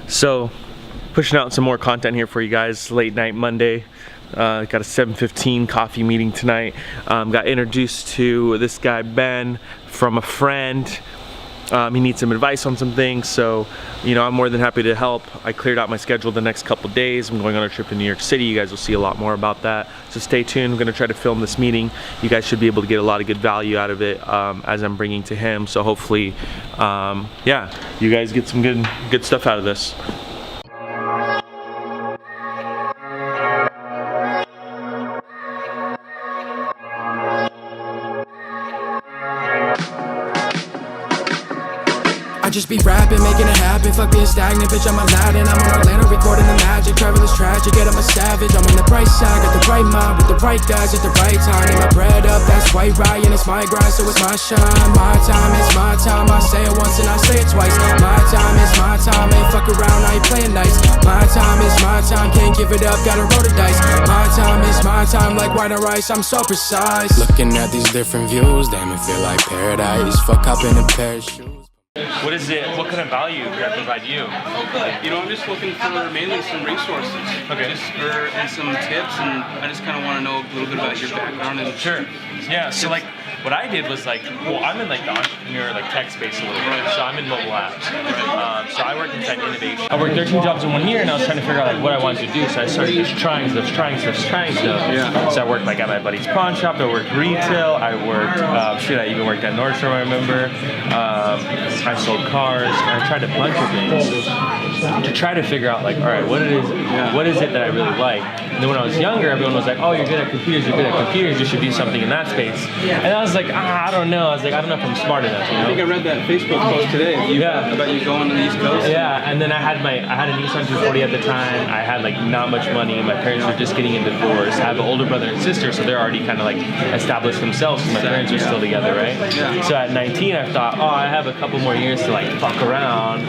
So, pushing out some more content here for you guys. Late night Monday. Got a 7:15 coffee meeting tonight. Got introduced to this guy Ben from a friend. He needs some advice on some things, so I'm more than happy to help. I cleared out my schedule the next couple days. I'm going on a trip to New York City. You guys will see a lot more about that, so stay tuned. I'm going to try to film this meeting. You guys should be able to get a lot of good value out of it as I'm bringing to him, so hopefully yeah, you guys get some good stuff out of this. I just be rapping, making it happen. Fuck being stagnant, bitch, I'm Aladdin. I'm in Orlando recording the magic. Travel is tragic, yet I'm a savage. I'm on the bright side, got the right mind with the right guys at the right time. Get my bread up, that's white Ryan. It's my grind, so it's my shine. My time, it's my time. I say it once and I say it twice. My time, it's my time. Ain't fuck around, I ain't playing nice. My time, it's my time. Can't give it up, gotta roll the dice. My time, it's my time. Like white and rice, I'm so precise. Looking at these different views, damn, it feel like paradise. Fuck up in a pair of shoes. What is it? What kind of value can I provide you? I'm just looking for mainly some resources. Okay. And some tips, and I just kind of want to know a little bit about your background. And sure. Yeah. So like, what I did was I'm in like the entrepreneur tech space a little bit. So I'm in mobile apps. So I work in tech innovation. I worked 13 jobs in 1 year, and I was trying to figure out like what I wanted to do. So I started just trying stuff. Yeah. So I worked like at my buddy's pawn shop. I worked retail. I worked I even worked at Nordstrom. I remember. I sold cars. I tried a bunch of things to try to figure out like, all right, what is it that I really like? And then when I was younger, everyone was like, oh, you're good at computers. You should do something in that space. And I was like, I don't know. I don't know if I'm smart enough. I think I read that Facebook post today. About you going to the East Coast. Yeah, and then I had a Nissan 240 at the time. I had like not much money. My parents were just getting into divorce. I have an older brother and sister, so they're already kind of like established themselves. So my parents are still together, right? Yeah. So at 19, I thought, I have a couple more years to like fuck around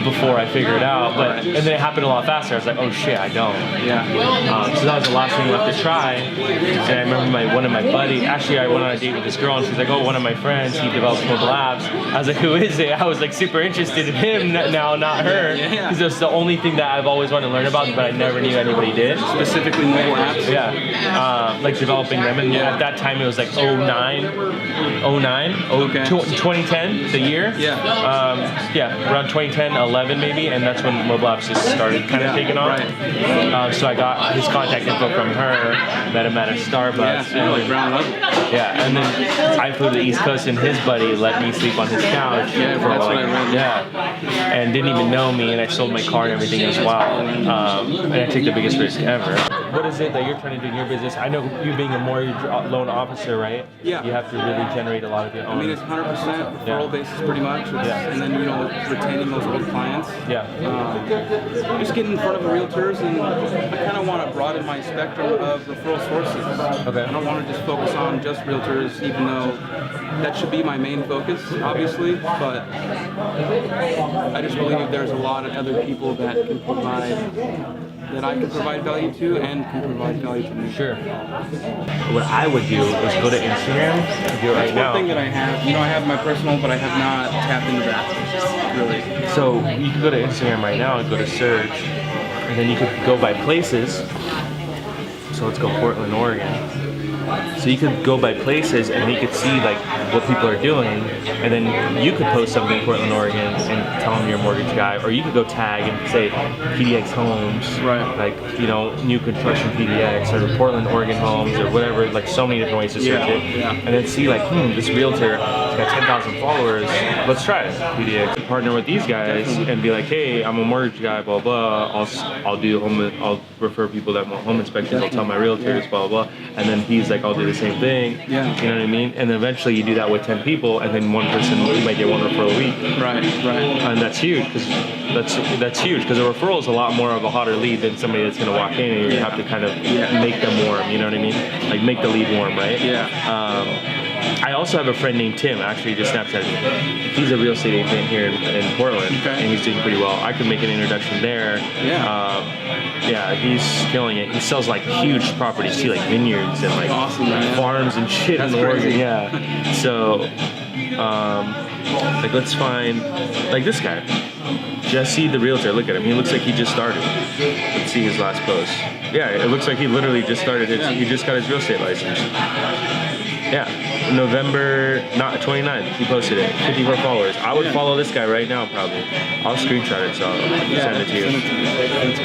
before I figure it out. But and then it happened a lot faster. I was like, oh shit, I don't. Yeah. So that was the last thing left to try. And I remember one of my buddies. Actually, I went on a date with this girl, and she's like, oh, one of my friends, he develops mobile apps. I was like, who is it? I was like super interested in him now, not her, because it's the only thing that I've always wanted to learn about, but I never knew anybody did. Specifically mobile apps. Yeah. Like developing them, and at that time it was like 2010, the year. Yeah. Around 2010, 11 maybe, and that's when mobile apps just started kind of taking off. Right. So I got his contact info from her, met him at a Starbucks. Like ground level. Yeah, and then I flew to the East Coast, and his buddy let me sleep on his couch. Yeah, for that's what I read. Yeah, and didn't even know me, and I sold my car and everything as well. And I took the biggest risk ever. What is it that you're trying to do in your business? I know you being a mortgage loan officer, right? Yeah. You have to really generate a lot of your own. I mean, it's 100% referral basis pretty much. And then, retaining those old clients. Yeah. Just getting in front of the realtors, and I kind of want to broaden my spectrum of referral sources. Okay. I don't want to just focus on just realtors, even though that should be my main focus, obviously, but I just believe there's a lot of other people that I can provide value to and can provide value to me. Sure. What I would do is go to Instagram and do it right now. One thing that I have, I have my personal, but I have not tapped into that, really. So you can go to Instagram right now and go to search, and then you could go by places. So let's go Portland, Oregon. So you could go by places, and you could see like what people are doing, and then you could post something in Portland, Oregon, and tell them you're a mortgage guy, or you could go tag and say PDX Homes, right? Like new construction PDX, or Portland, Oregon Homes, or whatever. Like so many different ways to search it, and then see like this realtor has got 10,000 followers. Let's try it. PDX partner with these guys and be like, hey, I'm a mortgage guy, blah blah. I'll refer people that want home inspections. I'll tell my realtors, blah blah. And then he's like, I'll do the same thing. Yeah. You know what I mean? And then eventually you do that with 10 people, and then one person, you might get one referral a week. Right. And that's huge, because that's huge, because a referral is a lot more of a hotter lead than somebody that's going to walk in, and you have to kind of make them warm. You know what I mean? Like make the lead warm, right? Yeah. I also have a friend named Tim, actually, just Snapchat me. He's a real estate agent here in Portland, and he's doing pretty well. I could make an introduction there. Yeah, he's killing it. He sells like huge properties, too, like vineyards and like farms and shit in Oregon. Yeah. So, like, let's find like this guy. Jesse the realtor, look at him. He looks like he just started. Let's see his last post. Yeah, it looks like he literally just started. He just got his real estate license. Yeah, November 29th, he posted it. 54 followers. I would follow this guy right now, probably. I'll screenshot it, so I'll send it to you.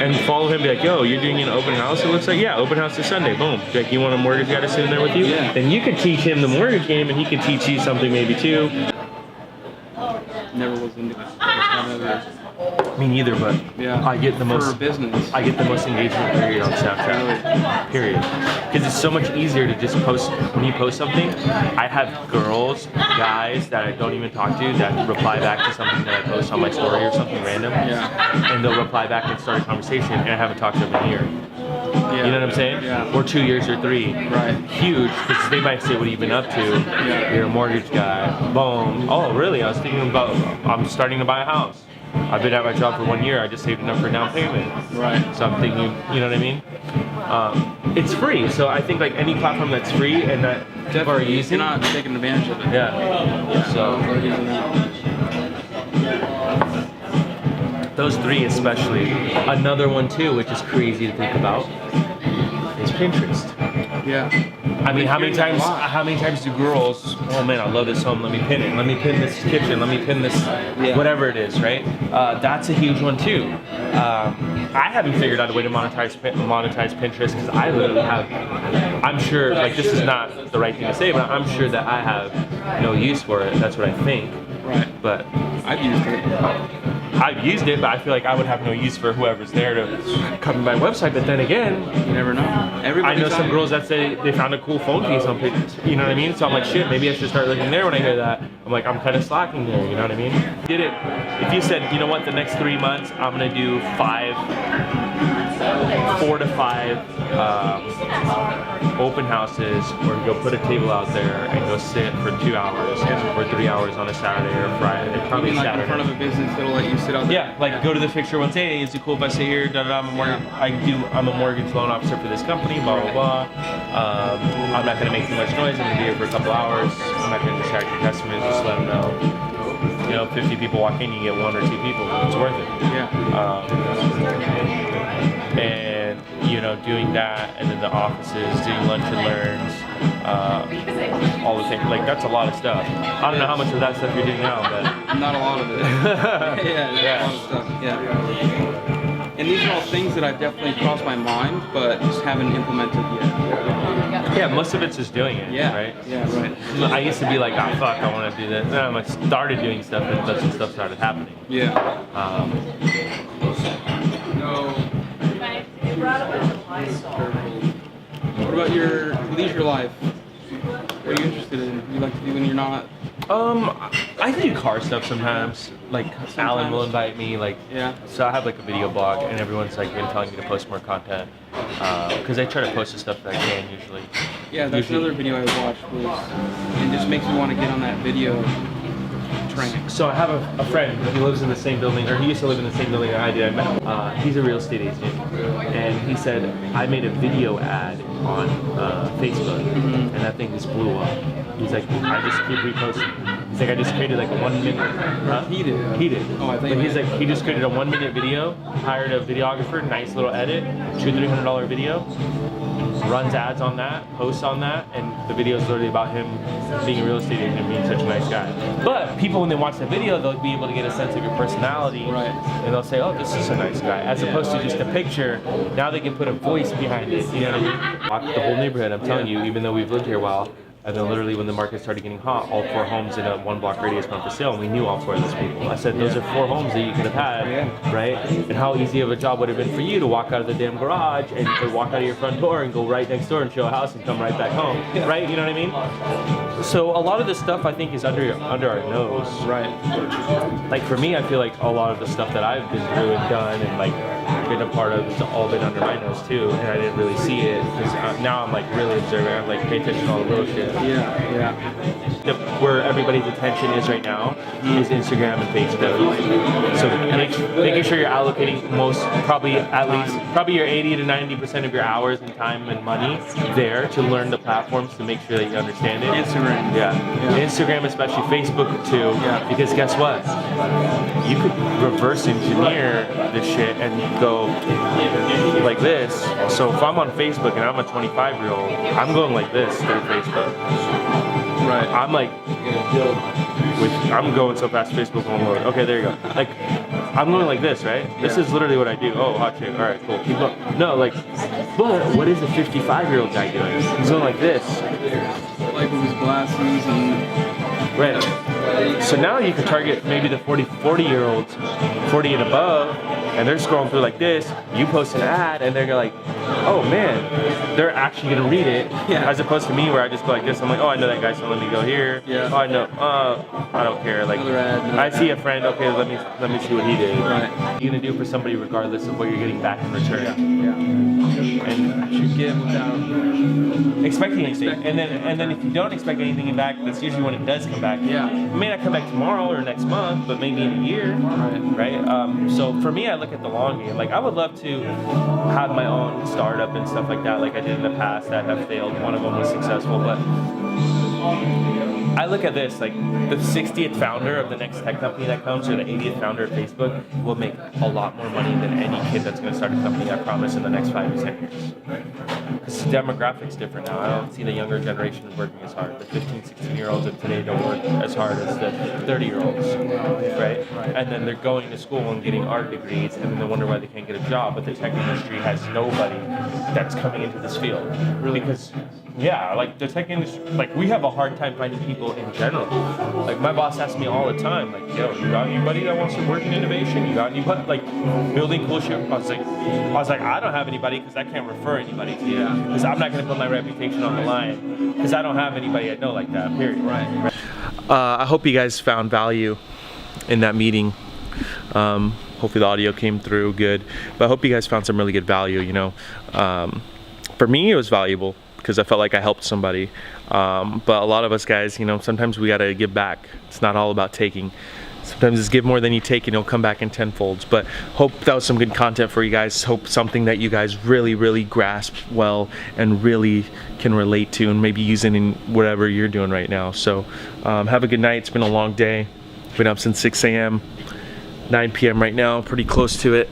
And follow him, be like, yo, you're doing an open house? It looks like, yeah, open house this Sunday. Boom. Be like, you want a mortgage guy to sit in there with you? Yeah. Then you could teach him the mortgage game, and he could teach you something maybe too. Never was into it. Me neither, but Yeah. I get the most For business. I get the most engagement period on Snapchat. Period. Because it's so much easier to just post when you post something. I have girls, guys that I don't even talk to that reply back to something that I post on my story or something random. Yeah. And they'll reply back and start a conversation, and I haven't talked to them in a year. Yeah. You know what I'm saying? Yeah. Or 2 years or 3. Right. Huge, because they might say, what have you been up to? Yeah. You're a mortgage guy. Boom. Oh, really? I was thinking about, I'm starting to buy a house. I've been at my job for 1 year. I just saved enough for down payment. Right. So I'm thinking, you know what I mean? It's free. So I think like any platform that's free and that people are Definitely. using. You're not taking advantage of it. Yeah. So those 3 especially. Another one too, which is crazy to think about, is Pinterest. Yeah. I mean, how many hearing that a lot. times do girls, oh man, I love this home, let me pin it. Let me pin this kitchen, let me pin this, whatever it is, right? That's a huge one too. I haven't figured out a way to monetize Pinterest because I literally have, I'm sure, like this is not the right thing to say, but I'm sure that I have no use for it. That's what I think. Right. But I've used it. I've used it, but I feel like I would have no use for whoever's there to come to my website. But then again, You never know. I Everybody's know some on- girls that say they found a cool phone piece on Pinterest. You know what I mean? So I'm like, shit, maybe I should start looking there when I hear that. I'm like, I'm kind of slacking there. You know what I mean? Did it? If you said, you know what, the next 3 months I'm gonna do 4 to 5 open houses, or go put a table out there and go sit for 2 hours or 3 hours on a Saturday or Friday. I Probably mean, like Saturday. in front of a business that'll let you sit out there. Yeah, like go to the fixture once. Hey, is it cool if I sit here? Da, da, da, I'm a mortgage loan officer for this company. Blah blah blah. I'm not gonna make too much noise. I'm gonna be here for a couple hours. I'm not gonna distract your customers. Just let them know. You know, 50 people walk in, you get 1 or 2 people. It's worth it. Yeah. And you know, doing that, and then the offices, doing lunch and learns, all the things. Like that's a lot of stuff. I don't know how much of that stuff you're doing now, but. Not a lot of it. Yeah, there's Yeah. a lot of stuff. Yeah. And these are all things that I've definitely crossed my mind, but just haven't implemented yet. Yeah, most of it's just doing it, Yeah. right? Yeah, right. I used to be like, oh fuck, I want to do this. Then I started doing stuff, and that's when stuff started happening. Yeah. What about your leisure life? What are you interested in? You like to do when you're not? I do car stuff sometimes. Like Alan will invite me. Like, Yeah. so I have like a video blog, and everyone's like been telling me to post more content because I try to post the stuff that I can usually. Yeah, that's Usually- another video I watched was, it just makes me want to get on that video train. So I have a friend who lives in the same building, or he used to live in the same building that I did. I met him. He's a real estate agent, and he said I made a video ad on Facebook, and that thing just blew up. He's like, I just keep reposting. He's like, I just created like a 1 minute. Huh? He did. He did. Oh, I think But he he's did. like, he just created a 1 minute video, hired a videographer, nice little edit, $200-300 video. Runs ads on that, posts on that, and the video is literally about him being a real estate agent and being such a nice guy. But people, when they watch the video, they'll be able to get a sense of your personality, Right. and they'll say, "Oh, this is a nice guy," as opposed to just a picture. Now they can put a voice behind it. You know what I mean? Walk the whole neighborhood. I'm telling you, even though we've lived here a while. And then literally when the market started getting hot, all 4 homes in a 1 block radius went for sale, and we knew all 4 of those people. I said, those are 4 homes that you could have had, right? And how easy of a job would it have been for you to walk out of the damn garage and to walk out of your front door and go right next door and show a house and come right back home, right? You know what I mean? So a lot of this stuff I think is under our nose. Right. Like for me, I feel like a lot of the stuff that I've been through and done and like been a part of, it's all been under my nose too, and I didn't really see it because now I'm like really observant. I'm like pay attention to all the little shit. Where everybody's attention is right now is Instagram and Facebook. So making sure you're allocating probably your 80 to 90% of your hours and time and money there to learn the platforms to make sure that you understand it. Instagram. Yeah. Instagram, especially Facebook too. Yeah. Because guess what? You could reverse engineer this shit and go like this. So if I'm on Facebook and I'm a 25-year-old, I'm going like this through Facebook. Right. I'm going so fast, Facebook won't load. Okay, there you go. Like, I'm going like this, right? This is literally what I do. Oh, hot chick. All right, cool. Keep going. No, like, but what is a 55-year-old guy doing? He's going like this. Like with his glasses and... Right. So now you can target maybe the 40-year-olds, 40 and above, and they're scrolling through like this. You post an ad, and they're like, oh man, they're actually gonna read it. Yeah. As opposed to me, where I just go like this. I'm like, oh, I know that guy, so let me go here. Yeah. Oh, I know. I don't care. Like, Another ad, I see a friend. Okay, let me see what he did. Right. You're gonna do for somebody regardless of what you're getting back in return. Yeah. And You should give without... expecting anything, and then if you don't expect anything back, that's usually when it does come back. Yeah. It may not come back tomorrow or next month, but maybe in a year. Right. So for me, I look at the long game. Like, I would love to have my own startup and stuff like that, like I did in the past that have failed. One of them was successful, but I look at this, like the 60th founder of the next tech company that comes, or the 80th founder of Facebook, will make a lot more money than any kid that's going to start a company, I promise, in the next 5 to 10 years. Because the demographics different now. I don't see the younger generation working as hard. The 15, 16-year-olds of today don't work as hard as the 30-year-olds, right? And then they're going to school and getting art degrees, and then they wonder why they can't get a job. But the tech industry has nobody that's coming into this field. Really? Because, yeah, like the tech industry, like we have a hard time finding people in general. Like my boss asks me all the time, like, yo, you got anybody that wants to work in innovation? You got anybody like building cool shit? I was like, I don't have anybody because I can't refer anybody to you. Because I'm not going to put my reputation on the line because I don't have anybody I know like that, period. Right. I hope you guys found value in that meeting. Hopefully the audio came through good, but I hope you guys found some really good value, you know. For me, it was valuable because I felt like I helped somebody. But a lot of us guys, you know, sometimes we got to give back. It's not all about taking. Sometimes it's give more than you take and it'll come back in tenfolds. But hope that was some good content for you guys. Hope something that you guys really, really grasp well and really can relate to and maybe use it in whatever you're doing right now. So have a good night. It's been a long day. Been up since 6 a.m. 9 p.m. right now, pretty close to it.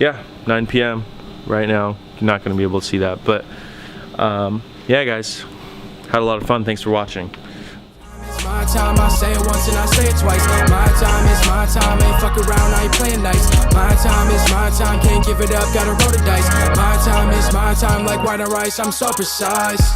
Yeah, 9 p.m. right now. You're not going to be able to see that. But yeah, guys, had a lot of fun. Thanks for watching. My time, I say it once and I say it twice. My time is my time, ain't fuck around, I ain't playing nice. My time is my time, can't give it up, gotta roll the dice. My time is my time, like white and rice, I'm so precise.